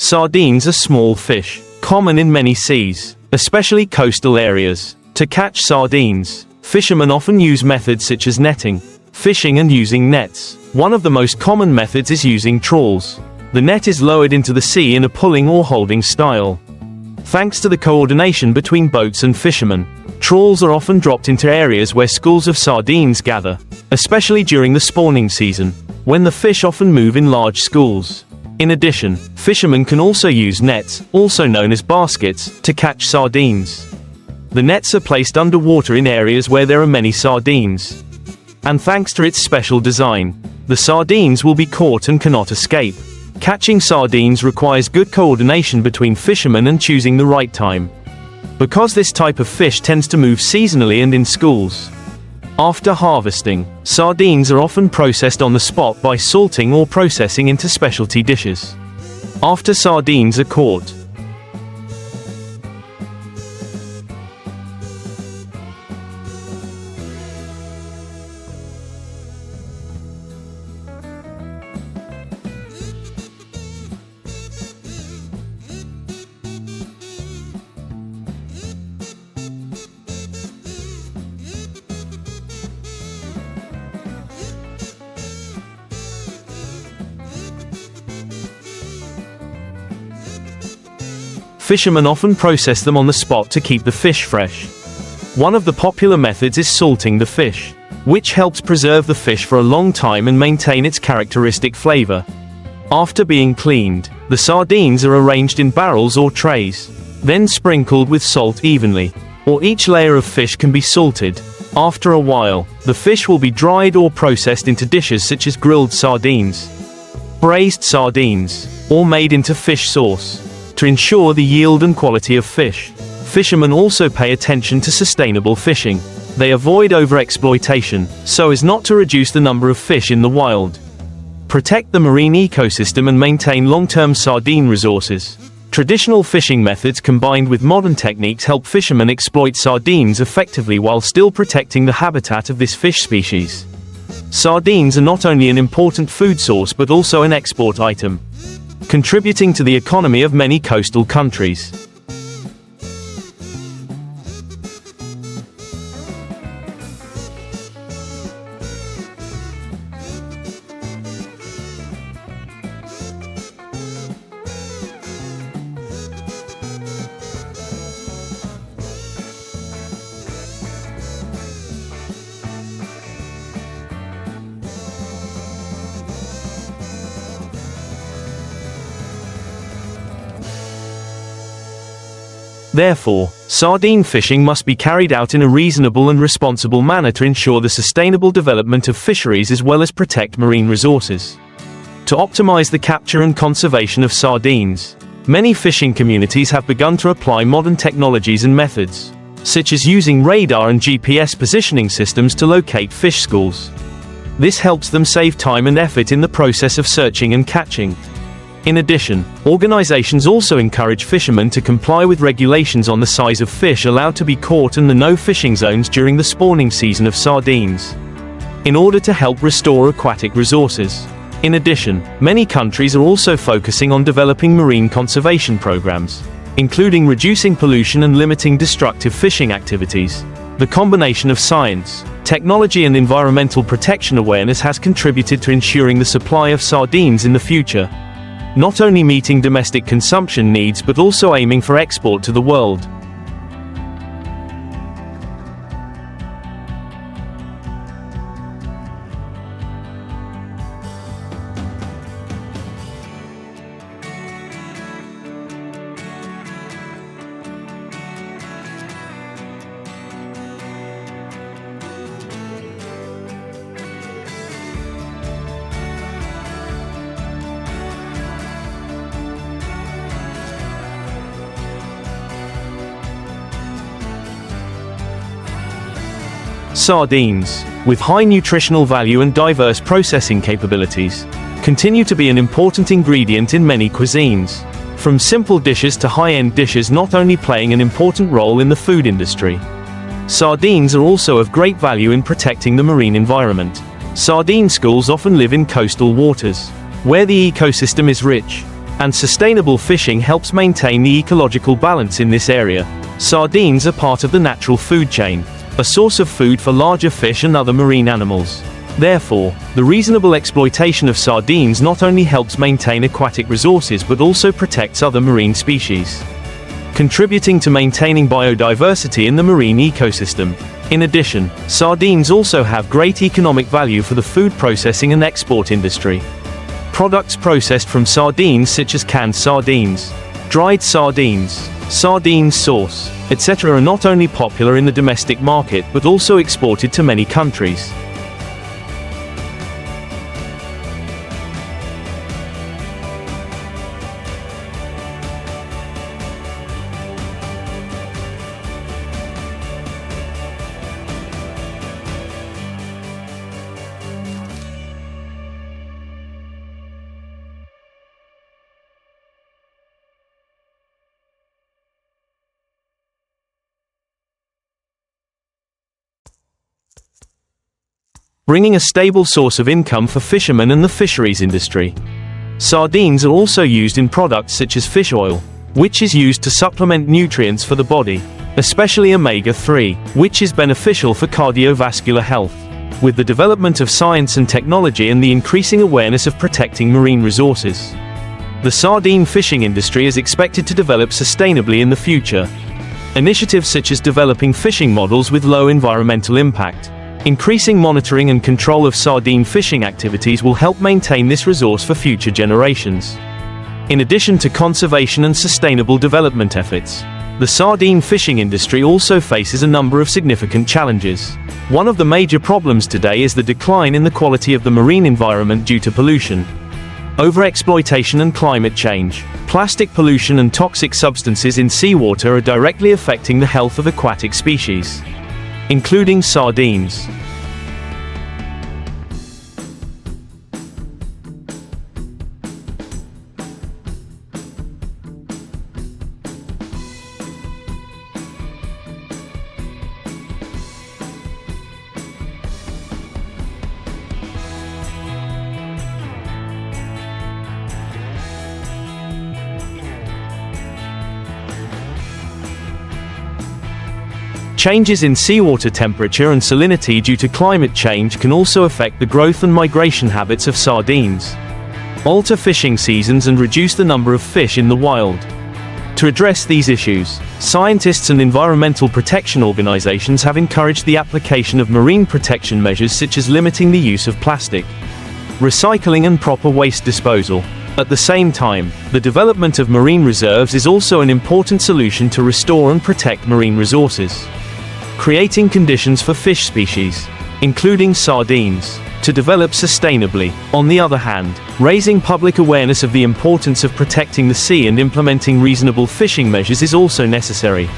Sardines are small fish, common in many seas, especially coastal areas. To catch sardines, fishermen often use methods such as netting, fishing and using nets. One of the most common methods is using trawls. The net is lowered into the sea in a pulling or holding style. Thanks to the coordination between boats and fishermen, trawls are often dropped into areas where schools of sardines gather, especially during the spawning season, when the fish often move in large schools. In addition, fishermen can also use nets, also known as baskets, to catch sardines. The nets are placed underwater in areas where there are many sardines. And thanks to its special design, the sardines will be caught and cannot escape. Catching sardines requires good coordination between fishermen and choosing the right time, because this type of fish tends to move seasonally and in schools. After harvesting, sardines are often processed on the spot by salting or processing into specialty dishes. After sardines are caught, fishermen often process them on the spot to keep the fish fresh. One of the popular methods is salting the fish, which helps preserve the fish for a long time and maintain its characteristic flavor. After being cleaned, the sardines are arranged in barrels or trays, then sprinkled with salt evenly, or each layer of fish can be salted. After a while, the fish will be dried or processed into dishes such as grilled sardines, braised sardines, or made into fish sauce. To ensure the yield and quality of fish, fishermen also pay attention to sustainable fishing. They avoid overexploitation, so as not to reduce the number of fish in the wild, protect the marine ecosystem and maintain long-term sardine resources. Traditional fishing methods combined with modern techniques help fishermen exploit sardines effectively while still protecting the habitat of this fish species. Sardines are not only an important food source but also an export item, contributing to the economy of many coastal countries. Therefore, sardine fishing must be carried out in a reasonable and responsible manner to ensure the sustainable development of fisheries as well as protect marine resources. To optimize the capture and conservation of sardines, many fishing communities have begun to apply modern technologies and methods, such as using radar and GPS positioning systems to locate fish schools. This helps them save time and effort in the process of searching and catching. In addition, organizations also encourage fishermen to comply with regulations on the size of fish allowed to be caught and the no fishing zones during the spawning season of sardines, in order to help restore aquatic resources. In addition, many countries are also focusing on developing marine conservation programs, including reducing pollution and limiting destructive fishing activities. The combination of science, technology and environmental protection awareness has contributed to ensuring the supply of sardines in the future, not only meeting domestic consumption needs but also aiming for export to the world. Sardines, with high nutritional value and diverse processing capabilities, continue to be an important ingredient in many cuisines, from simple dishes to high-end dishes, not only playing an important role in the food industry. Sardines are also of great value in protecting the marine environment. Sardine schools often live in coastal waters, where the ecosystem is rich. and sustainable fishing helps maintain the ecological balance in this area. Sardines are part of the natural food chain, a source of food for larger fish and other marine animals. Therefore, the reasonable exploitation of sardines not only helps maintain aquatic resources but also protects other marine species, contributing to maintaining biodiversity in the marine ecosystem. In addition, sardines also have great economic value for the food processing and export industry. Products processed from sardines such as canned sardines, dried sardines, sardine sauce, etc. are not only popular in the domestic market but also exported to many countries. Bringing a stable source of income for fishermen and the fisheries industry. Sardines are also used in products such as fish oil, which is used to supplement nutrients for the body, especially omega-3, which is beneficial for cardiovascular health. With the development of science and technology and the increasing awareness of protecting marine resources, the sardine fishing industry is expected to develop sustainably in the future. Initiatives such as developing fishing models with low environmental impact, increasing monitoring and control of sardine fishing activities will help maintain this resource for future generations. In addition to conservation and sustainable development efforts, the sardine fishing industry also faces a number of significant challenges. One of the major problems today is the decline in the quality of the marine environment due to pollution, overexploitation and climate change. Plastic pollution and toxic substances in seawater are directly affecting the health of aquatic species, including sardines. Changes in seawater temperature and salinity due to climate change can also affect the growth and migration habits of sardines, alter fishing seasons and reduce the number of fish in the wild. To address these issues, scientists and environmental protection organizations have encouraged the application of marine protection measures such as limiting the use of plastic, recycling and proper waste disposal. At the same time, the development of marine reserves is also an important solution to restore and protect marine resources, creating conditions for fish species, including sardines, to develop sustainably. On the other hand, raising public awareness of the importance of protecting the sea and implementing reasonable fishing measures is also necessary.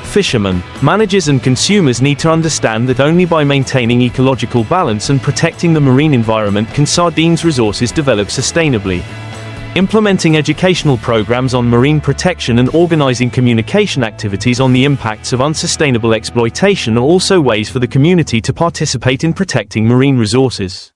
Fishermen, managers and consumers need to understand that only by maintaining ecological balance and protecting the marine environment can sardines resources develop sustainably. Implementing educational programs on marine protection and organizing communication activities on the impacts of unsustainable exploitation are also ways for the community to participate in protecting marine resources.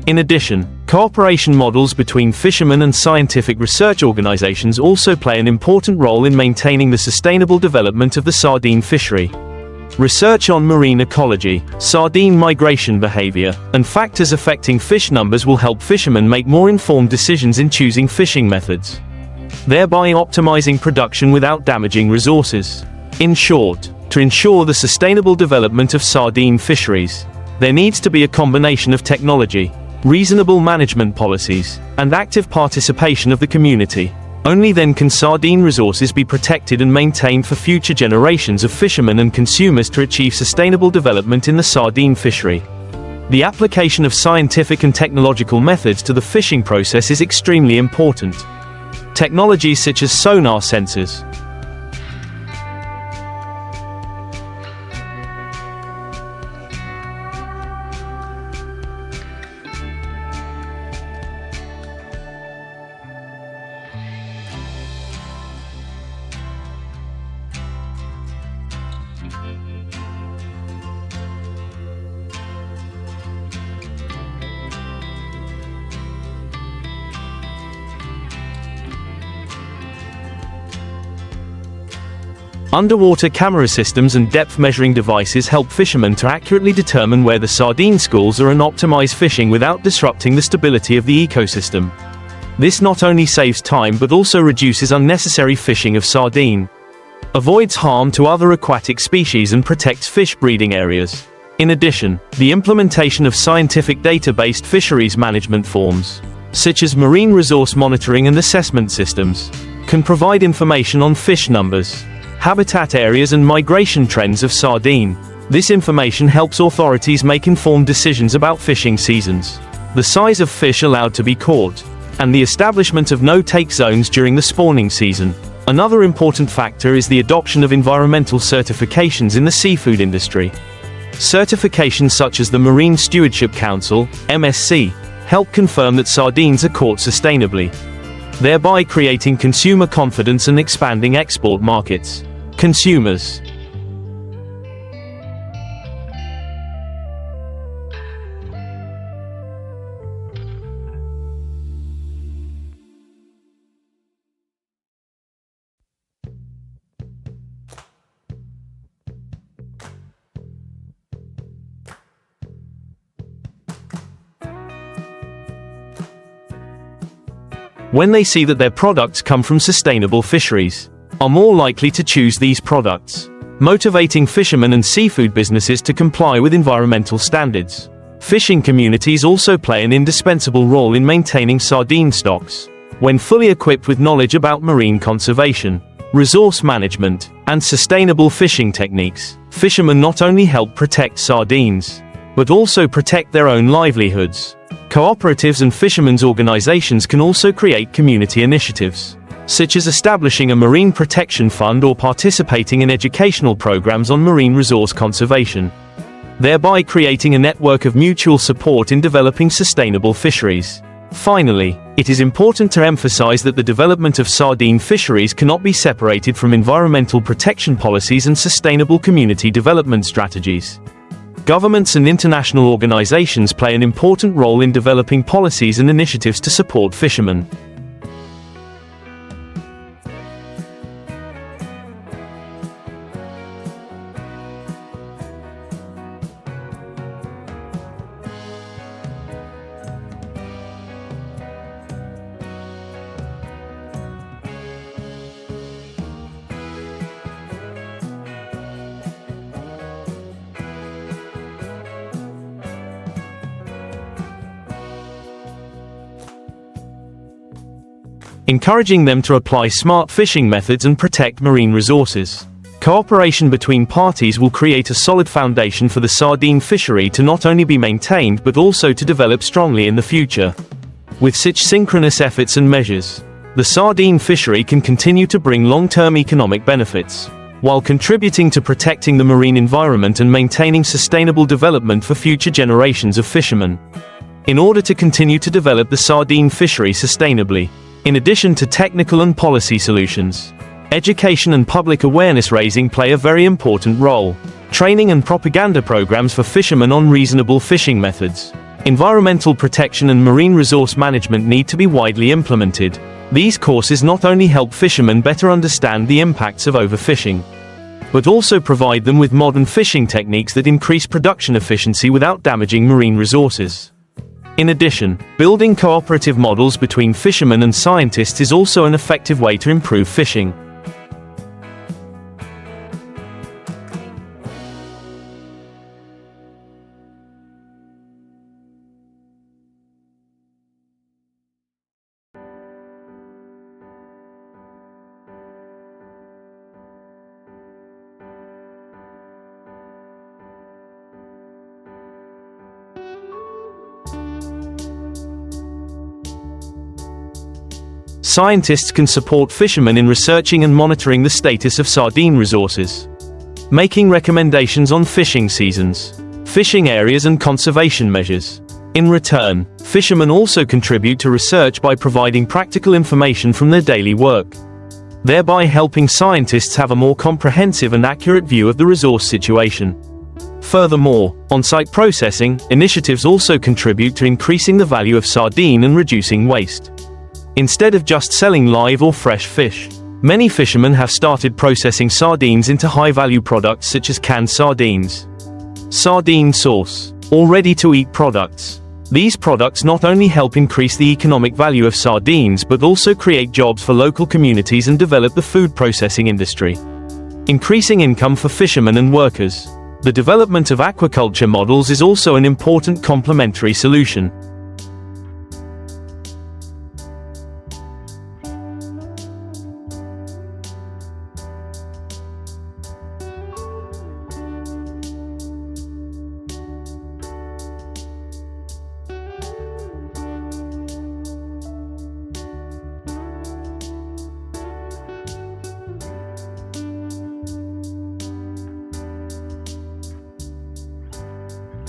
In addition, cooperation models between fishermen and scientific research organizations also play an important role in maintaining the sustainable development of the sardine fishery. Research on marine ecology, sardine migration behavior, and factors affecting fish numbers will help fishermen make more informed decisions in choosing fishing methods, thereby optimizing production without damaging resources. In short, to ensure the sustainable development of sardine fisheries, there needs to be a combination of technology, reasonable management policies, and active participation of the community. Only then can sardine resources be protected and maintained for future generations of fishermen and consumers to achieve sustainable development in the sardine fishery. The application of scientific and technological methods to the fishing process is extremely important. Technologies such as sonar sensors, underwater camera systems and depth measuring devices help fishermen to accurately determine where the sardine schools are and optimize fishing without disrupting the stability of the ecosystem. This not only saves time but also reduces unnecessary fishing of sardine, avoids harm to other aquatic species and protects fish breeding areas. In addition, the implementation of scientific data-based fisheries management forms, such as marine resource monitoring and assessment systems, can provide information on fish numbers, habitat areas and migration trends of sardine. This information helps authorities make informed decisions about fishing seasons, the size of fish allowed to be caught, and the establishment of no-take zones during the spawning season. Another important factor is the adoption of environmental certifications in the seafood industry. Certifications such as the Marine Stewardship Council, MSC, help confirm that sardines are caught sustainably, thereby creating consumer confidence and expanding export markets. Consumers. When they see that their products come from sustainable fisheries, are more likely to choose these products, motivating fishermen and seafood businesses to comply with environmental standards. Fishing communities also play an indispensable role in maintaining sardine stocks. When fully equipped with knowledge about marine conservation, resource management, and sustainable fishing techniques, fishermen not only help protect sardines, but also protect their own livelihoods. Cooperatives and fishermen's organizations can also create community initiatives, such as establishing a marine protection fund or participating in educational programs on marine resource conservation, thereby creating a network of mutual support in developing sustainable fisheries. Finally, it is important to emphasize that the development of sardine fisheries cannot be separated from environmental protection policies and sustainable community development strategies. Governments and international organizations play an important role in developing policies and initiatives to support fishermen. Encouraging them to apply smart fishing methods and protect marine resources. Cooperation between parties will create a solid foundation for the sardine fishery to not only be maintained but also to develop strongly in the future. With such synchronous efforts and measures, the sardine fishery can continue to bring long-term economic benefits, while contributing to protecting the marine environment and maintaining sustainable development for future generations of fishermen. In order to continue to develop the sardine fishery sustainably, in addition to technical and policy solutions, education and public awareness raising play a very important role. Training and propaganda programs for fishermen on reasonable fishing methods, environmental protection and marine resource management need to be widely implemented. These courses not only help fishermen better understand the impacts of overfishing, but also provide them with modern fishing techniques that increase production efficiency without damaging marine resources. In addition, building cooperative models between fishermen and scientists is also an effective way to improve fishing. Scientists can support fishermen in researching and monitoring the status of sardine resources, making recommendations on fishing seasons, fishing areas and conservation measures. In return, fishermen also contribute to research by providing practical information from their daily work, thereby helping scientists have a more comprehensive and accurate view of the resource situation. Furthermore, on-site processing initiatives also contribute to increasing the value of sardine and reducing waste. Instead of just selling live or fresh fish, many fishermen have started processing sardines into high-value products such as canned sardines, sardine sauce, or ready-to-eat products. These products not only help increase the economic value of sardines but also create jobs for local communities and develop the food processing industry, increasing income for fishermen and workers. The development of aquaculture models is also an important complementary solution.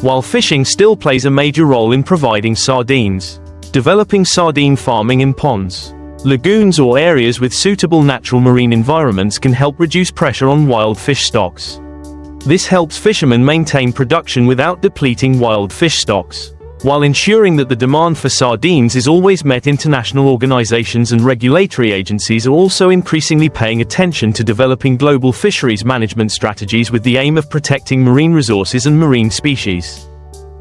While fishing still plays a major role in providing sardines, developing sardine farming in ponds, lagoons or areas with suitable natural marine environments can help reduce pressure on wild fish stocks. This helps fishermen maintain production without depleting wild fish stocks, while ensuring that the demand for sardines is always met. International organizations and regulatory agencies are also increasingly paying attention to developing global fisheries management strategies with the aim of protecting marine resources and marine species.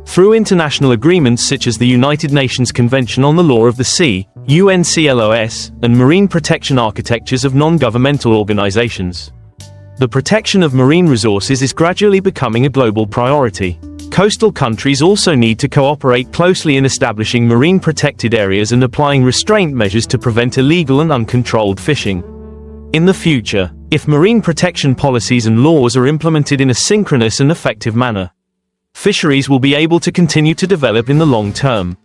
Through international agreements such as the United Nations Convention on the Law of the Sea, UNCLOS, and marine protection architectures of non-governmental organizations, the protection of marine resources is gradually becoming a global priority. Coastal countries also need to cooperate closely in establishing marine protected areas and applying restraint measures to prevent illegal and uncontrolled fishing. In the future, if marine protection policies and laws are implemented in a synchronous and effective manner, fisheries will be able to continue to develop in the long term.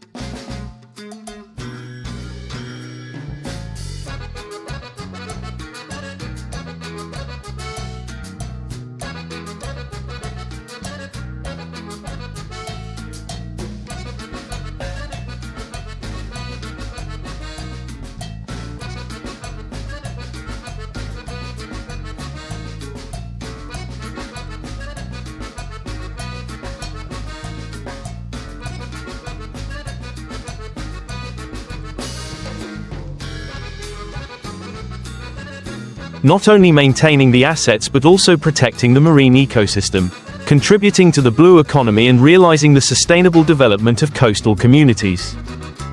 Not only maintaining the assets but also protecting the marine ecosystem, contributing to the blue economy and realizing the sustainable development of coastal communities.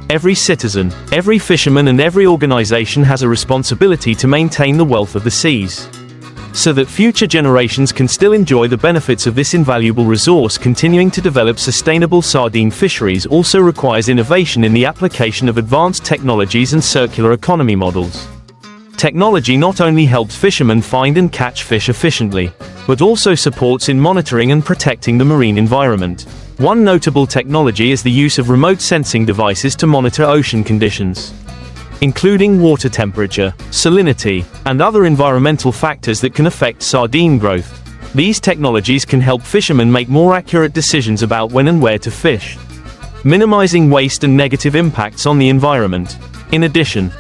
Every citizen, every fisherman and every organization has a responsibility to maintain the wealth of the seas, so that future generations can still enjoy the benefits of this invaluable resource. Continuing to develop sustainable sardine fisheries also requires innovation in the application of advanced technologies and circular economy models. Technology not only helps fishermen find and catch fish efficiently, but also supports in monitoring and protecting the marine environment. One notable technology is the use of remote sensing devices to monitor ocean conditions, including water temperature, salinity, and other environmental factors that can affect sardine growth. These technologies can help fishermen make more accurate decisions about when and where to fish, minimizing waste and negative impacts on the environment. In addition,